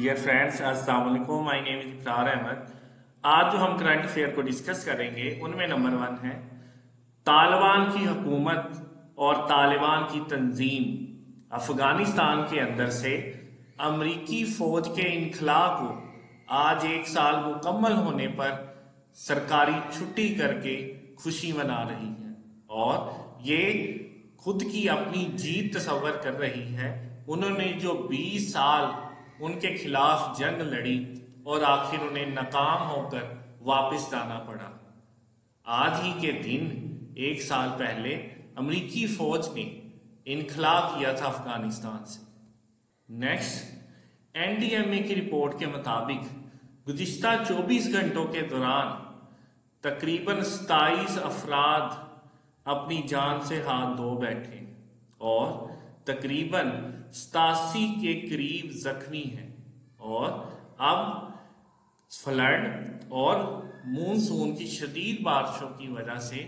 Dear friends, अस्सलाम वालेकुम। My name is इकरार अहमद। आज जो हम करंट अफेयर को डिस्कस करेंगे उनमें नंबर 1 है तालिबान की हुकूमत और तालिबान की तंजीम अफगानिस्तान के अंदर से अमरीकी फौज के इनखला को आज 1 साल मुकम्मल होने पर सरकारी छुट्टी करके खुशी मना रही है और ये खुद की अपनी जीत तस्वर कर रही है। उन्होंने जो 20 साल उनके खिलाफ जंग लड़ी और आखिर उन्हें नाकाम होकर वापस जाना पड़ा। आज ही के दिन 1 साल पहले अमरीकी फौज ने इनखला किया था अफगानिस्तान से। नेक्स्ट, एनडीएमए की रिपोर्ट के मुताबिक गुज़िश्ता 24 घंटों के दौरान तकरीबन 27 अफराद अपनी जान से हाथ धो बैठे और तकरीबन 87 के करीब जख्मी हैं और अब फ्लड और मूनसून की शदीद बारिशों की वजह से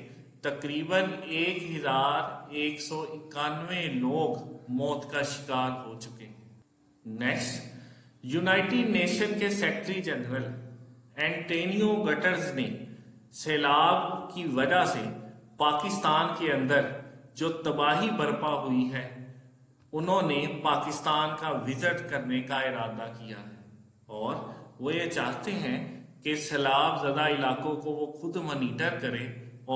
तकरीबन 1191 लोग मौत का शिकार हो चुके हैं। नेक्स्ट, यूनाइटेड नेशन के सेक्रेटरी जनरल एंटोनियो गटर्स ने सैलाब की वजह से पाकिस्तान के अंदर जो तबाही बर्पा हुई है उन्होंने पाकिस्तान का विजिट करने का इरादा किया है और वो ये चाहते हैं कि सैलाब ज़दा इलाकों को वो खुद मॉनिटर करे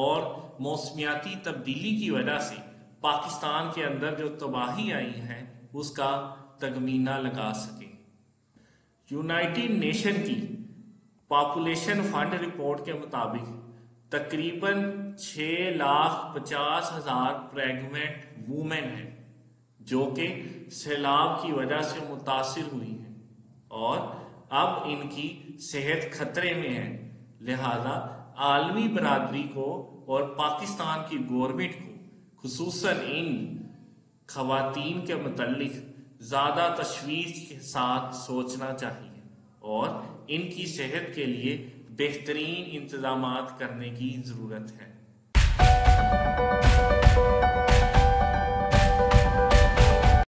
और मौसमियाती तब्दीली की वजह से पाकिस्तान के अंदर जो तबाही आई है उसका तखमीना लगा सके। यूनाइटेड नेशन की पॉपुलेशन फंड रिपोर्ट के मुताबिक तकरीबन 6,50,000 प्रेग्नेंट वुमेन हैं जो कि सैलाब की वजह से मुतासिर हुई हैं और अब इनकी सेहत खतरे में है। लिहाजा आलमी बरादरी को और पाकिस्तान की गवर्नमेंट को खुसूसन इन खवातीन के मुतल्लिक ज़्यादा तशवीश के साथ सोचना चाहिए और इनकी सेहत के लिए बेहतरीन इंतजामात करने की ज़रूरत है।